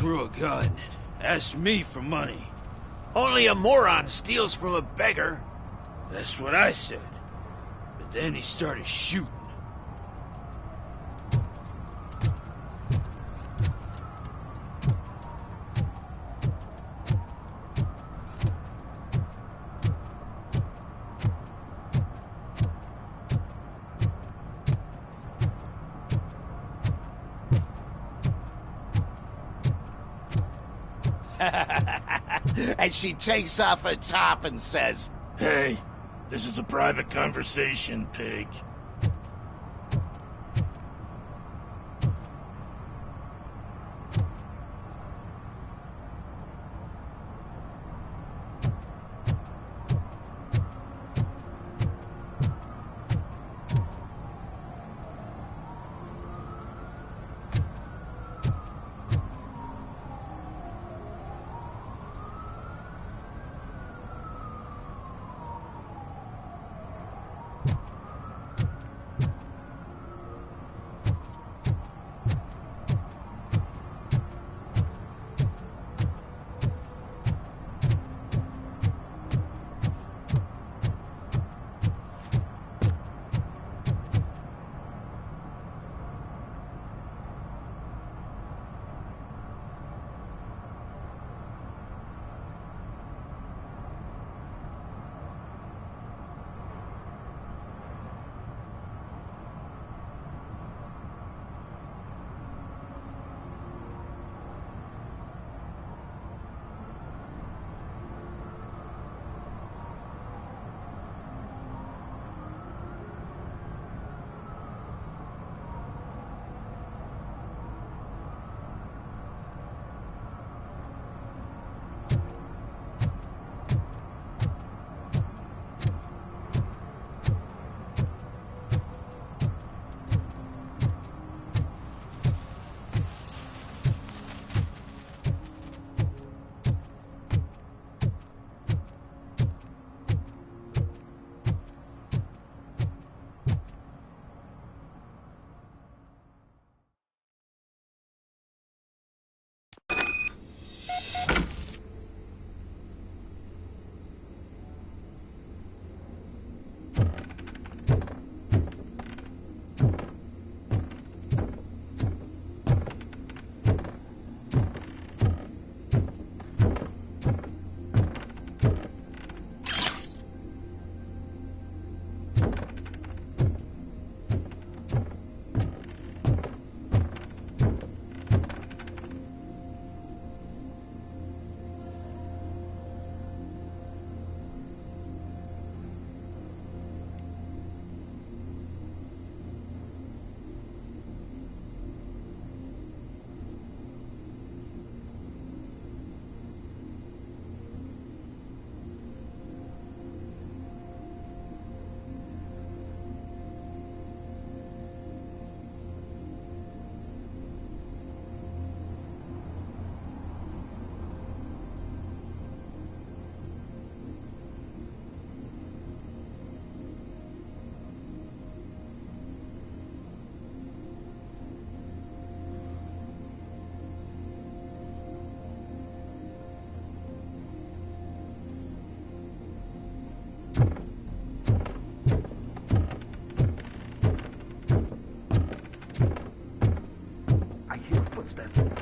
threw a gun. Asked me for money. Only a moron steals from a beggar. That's what I said. But then he started shooting. And she takes off her top and says, "Hey, this is a private conversation, pig."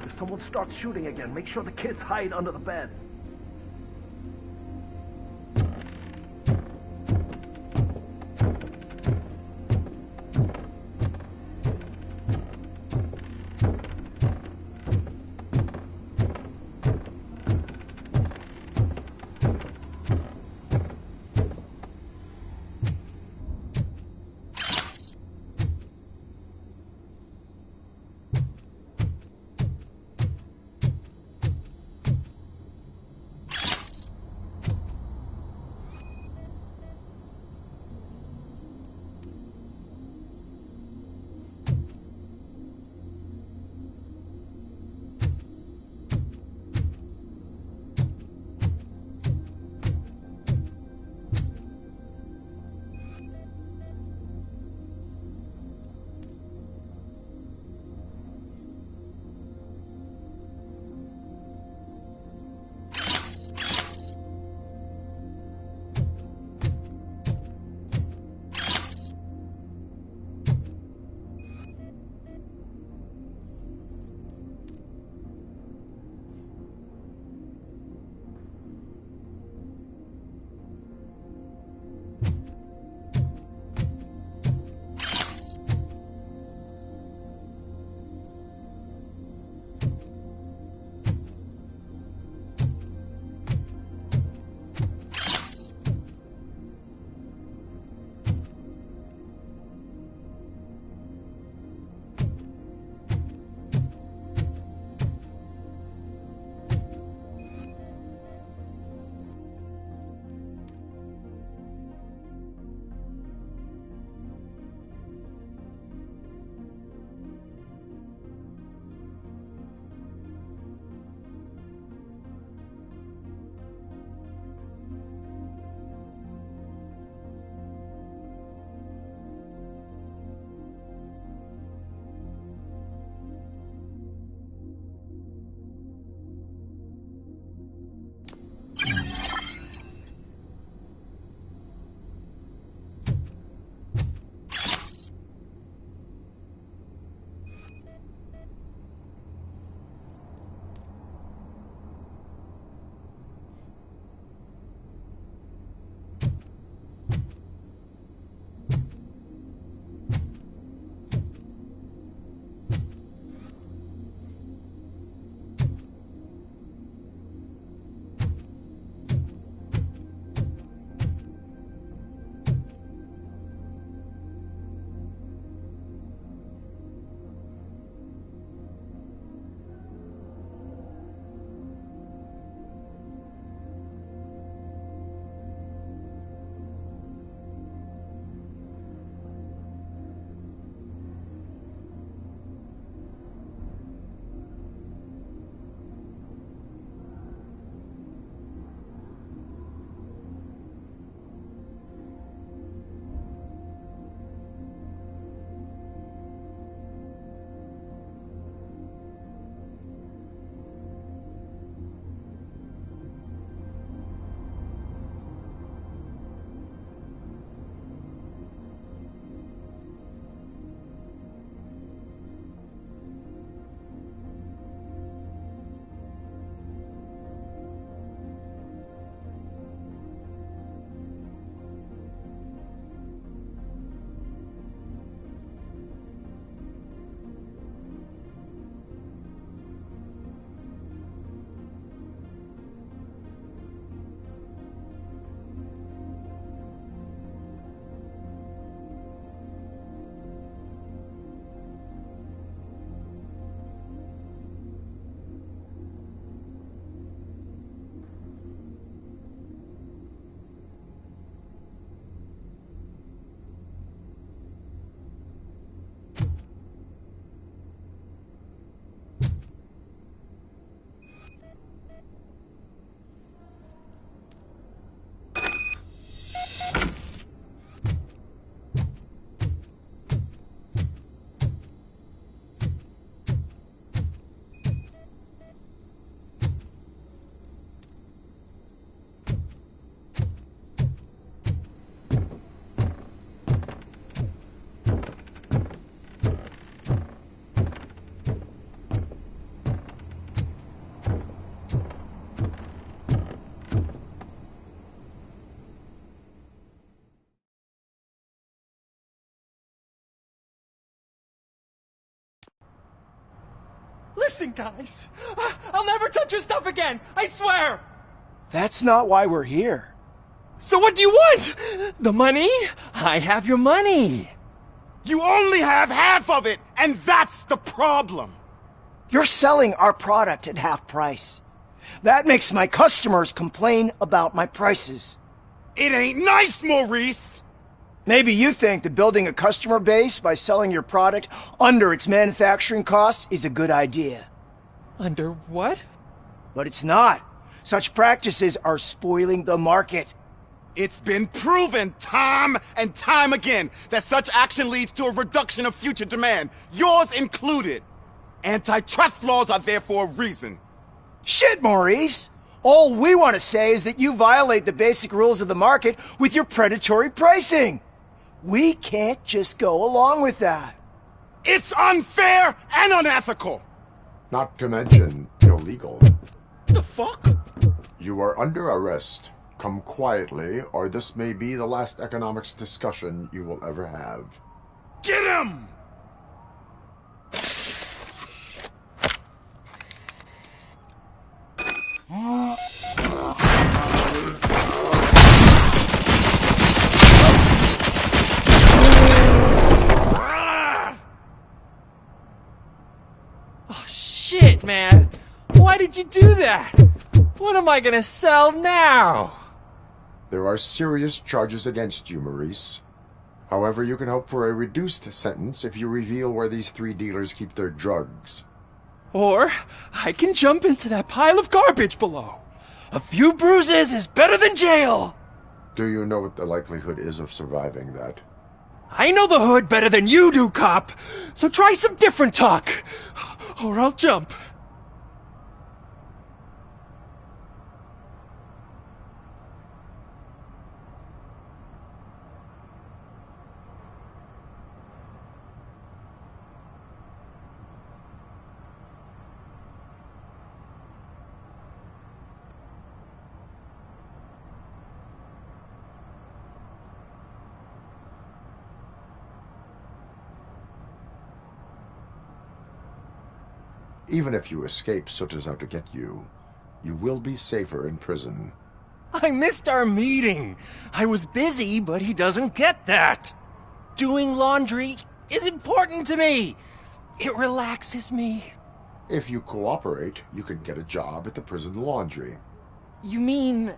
If someone starts shooting again, make sure the kids hide under the bed. Listen, guys. I'll never touch your stuff again. I swear. That's not why we're here. So what do you want? The money? I have your money. You only have half of it, and that's the problem. You're selling our product at half price. That makes my customers complain about my prices. It ain't nice, Maurice! Maybe you think that building a customer base by selling your product under its manufacturing costs is a good idea. Under what? But it's not. Such practices are spoiling the market. It's been proven time and time again that such action leads to a reduction of future demand, yours included. Antitrust laws are there for a reason. Shit, Maurice! All we want to say is that you violate the basic rules of the market with your predatory pricing. We can't just go along with that. It's unfair and unethical! Not to mention illegal. The fuck? You are under arrest. Come quietly, or this may be the last economics discussion you will ever have. Get him! Oh, shit, man. Why did you do that? What am I gonna sell now? There are serious charges against you, Maurice. However, you can hope for a reduced sentence if you reveal where these 3 dealers keep their drugs. Or I can jump into that pile of garbage below. A few bruises is better than jail. Do you know what the likelihood is of surviving that? I know the hood better than you do, cop. So try some different talk. Or I'll jump. Even if you escape Soot is out to get you, you will be safer in prison. I missed our meeting. I was busy, but he doesn't get that. Doing laundry is important to me. It relaxes me. If you cooperate, you can get a job at the prison laundry. You mean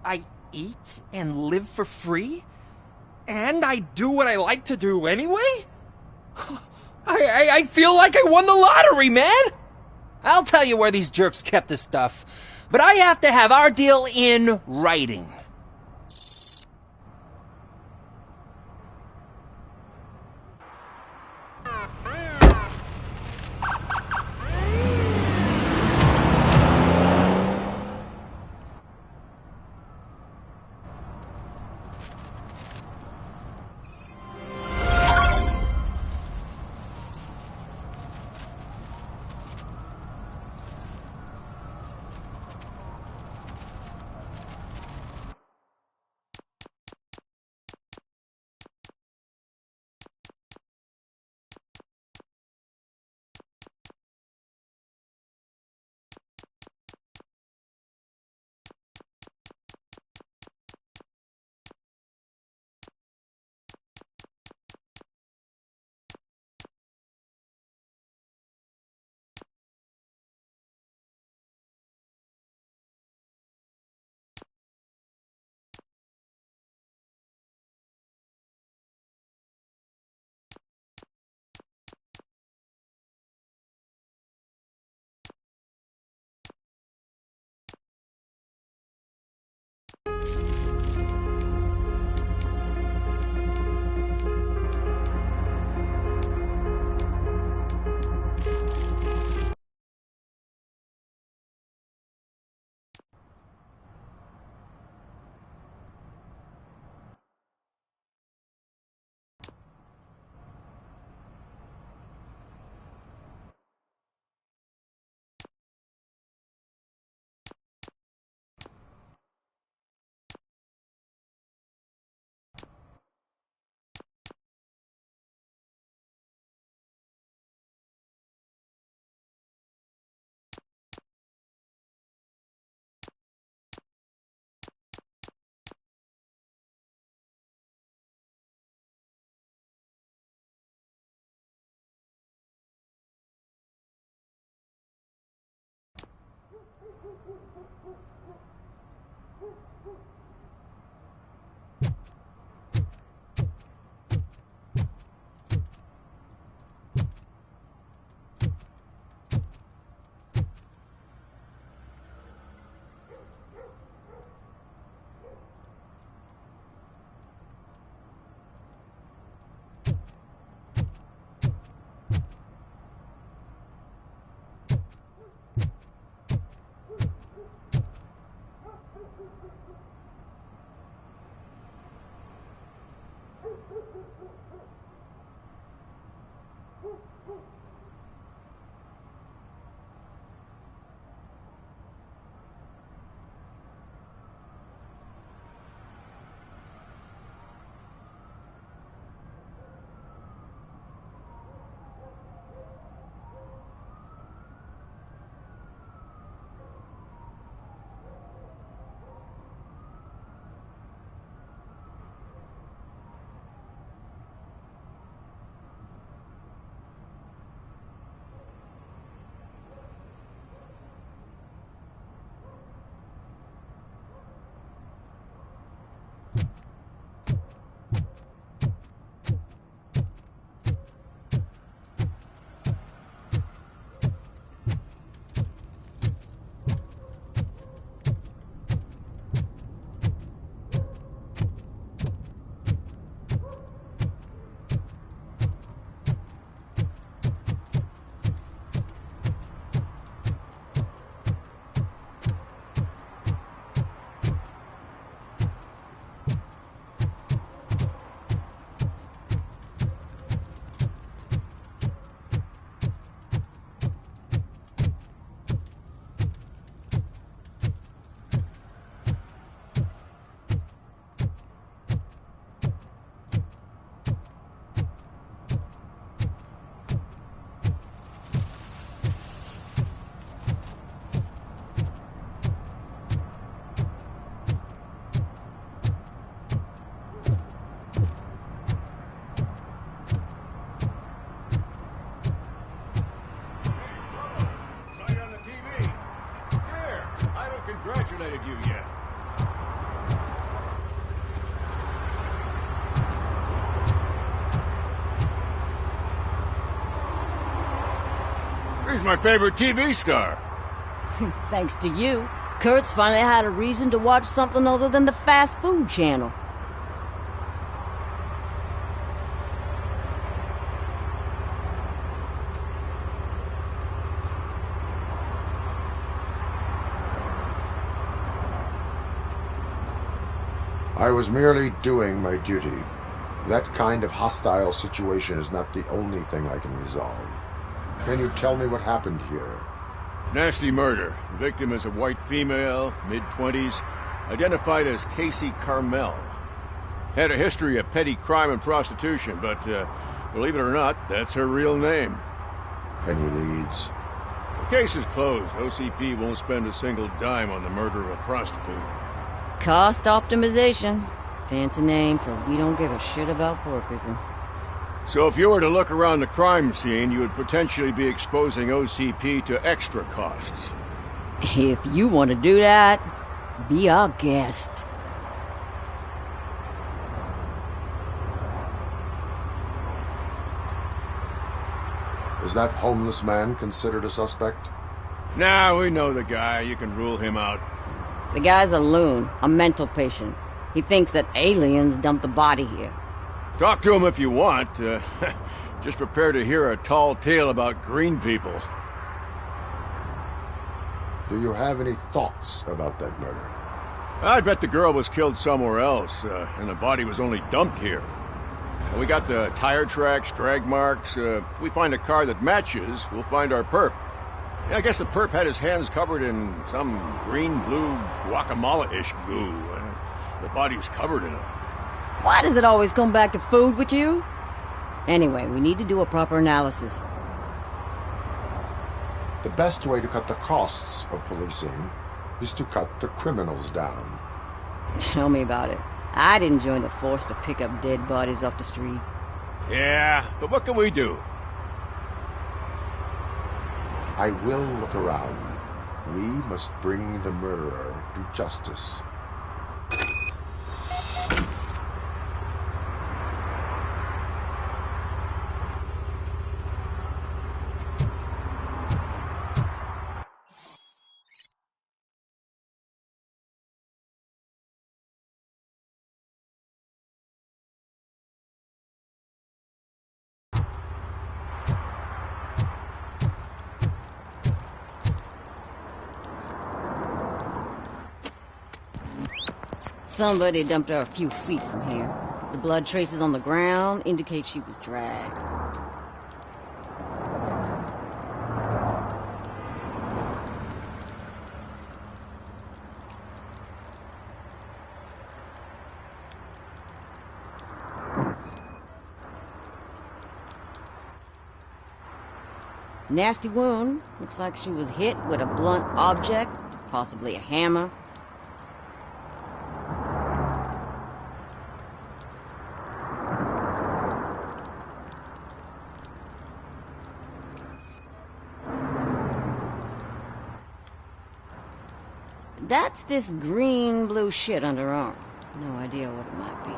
I eat and live for free? And I do what I like to do anyway? I feel like I won the lottery, man! I'll tell you where these jerks kept the stuff, but I have to have our deal in writing. my favorite TV star. Thanks to you, Kurt's finally had a reason to watch something other than the fast food channel. I was merely doing my duty. That kind of hostile situation is not the only thing I can resolve. Can you tell me what happened here? Nasty murder. The victim is a white female, mid-20s, identified as Casey Carmel. Had a history of petty crime and prostitution, but believe it or not, that's her real name. Any leads? The case is closed. OCP won't spend a single dime on the murder of a prostitute. Cost optimization. Fancy name for we don't give a shit about poor people. So if you were to look around the crime scene, you would potentially be exposing OCP to extra costs. If you want to do that, be our guest. Is that homeless man considered a suspect? Nah, we know the guy. You can rule him out. The guy's a loon, a mental patient. He thinks that aliens dumped the body here. Talk to him if you want. Just prepare to hear a tall tale about green people. Do you have any thoughts about that murder? I'd bet the girl was killed somewhere else, and the body was only dumped here. And we got the tire tracks, drag marks. If we find a car that matches, we'll find our perp. Yeah, I guess the perp had his hands covered in some green-blue guacamole-ish goo. The body was covered in it. Why does it always come back to food with you? Anyway, we need to do a proper analysis. The best way to cut the costs of policing is to cut the criminals down. Tell me about it. I didn't join the force to pick up dead bodies off the street. Yeah, but what can we do? I will look around. We must bring the murderer to justice. Somebody dumped her a few feet from here. The blood traces on the ground indicate she was dragged. Nasty wound. Looks like she was hit with a blunt object, possibly a hammer. That's this green-blue shit under her arm. No idea what it might be,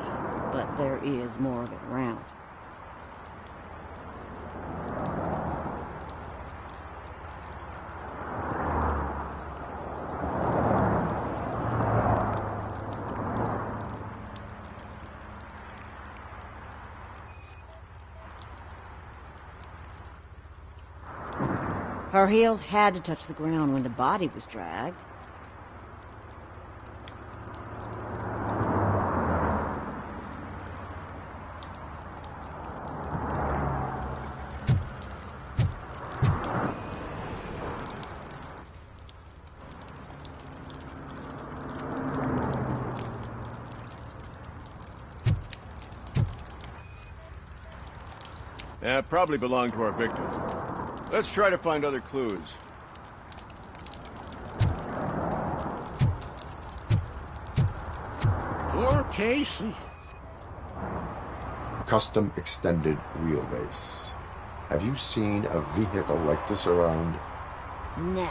but there is more of it around. Her heels had to touch the ground when the body was dragged. Probably belonged to our victim. Let's try to find other clues. Poor Casey. Custom extended wheelbase. Have you seen a vehicle like this around? Nah.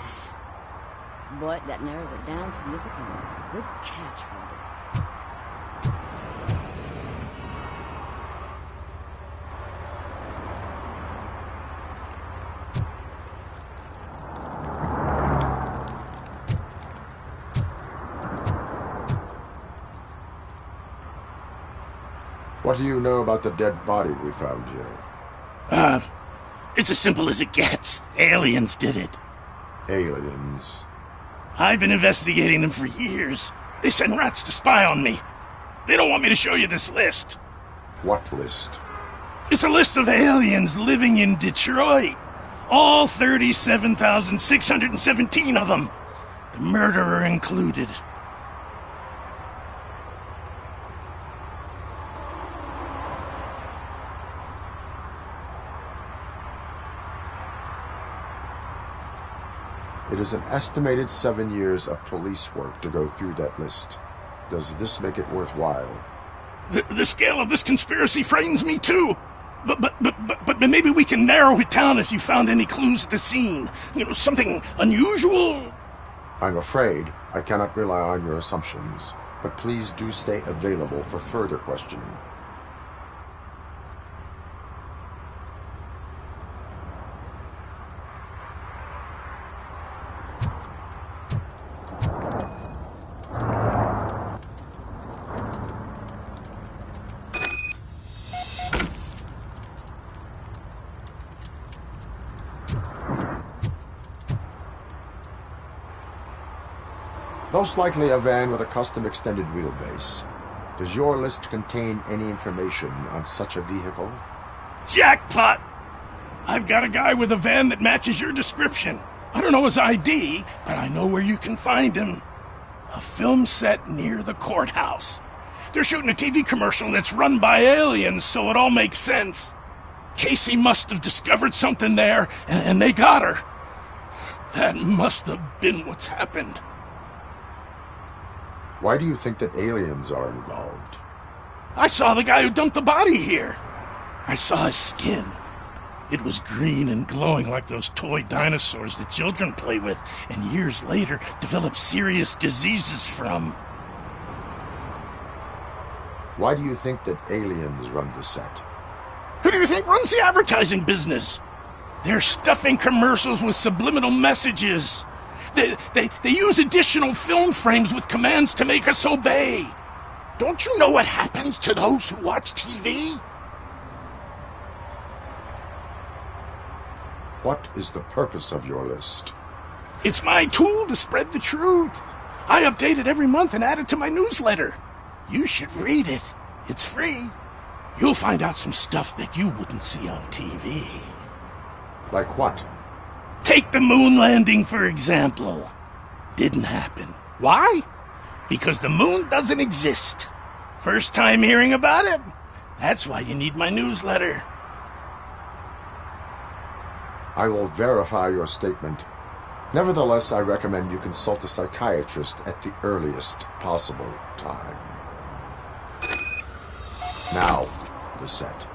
But that narrows it down significantly. Good catch, Robert. What do you know about the dead body we found here? It's as simple as it gets. Aliens did it. Aliens? I've been investigating them for years. They send rats to spy on me. They don't want me to show you this list. What list? It's a list of aliens living in Detroit. All 37,617 of them. The murderer included. It is an estimated 7 years of police work to go through that list. Does this make it worthwhile? The scale of this conspiracy frightens me too. But maybe we can narrow it down if you found any clues at the scene. You know, something unusual. I'm afraid I cannot rely on your assumptions, but please do stay available for further questioning. Most likely a van with a custom extended wheelbase. Does your list contain any information on such a vehicle? Jackpot! I've got a guy with a van that matches your description. I don't know his ID, but I know where you can find him. A film set near the courthouse. They're shooting a TV commercial and it's run by aliens, so it all makes sense. Casey must have discovered something there, and they got her. That must have been what's happened. Why do you think that aliens are involved? I saw the guy who dumped the body here. I saw his skin. It was green and glowing like those toy dinosaurs that children play with, and years later develop serious diseases from. Why do you think that aliens run the set? Who do you think runs the advertising business? They're stuffing commercials with subliminal messages. They use additional film frames with commands to make us obey. Don't you know what happens to those who watch TV? What is the purpose of your list? It's my tool to spread the truth. I update it every month and add it to my newsletter. You should read it. It's free. You'll find out some stuff that you wouldn't see on TV. Like what? Take the moon landing, for example. Didn't happen. Why? Because the moon doesn't exist. First time hearing about it? That's why you need my newsletter. I will verify your statement. Nevertheless, I recommend you consult a psychiatrist at the earliest possible time. Now, the set.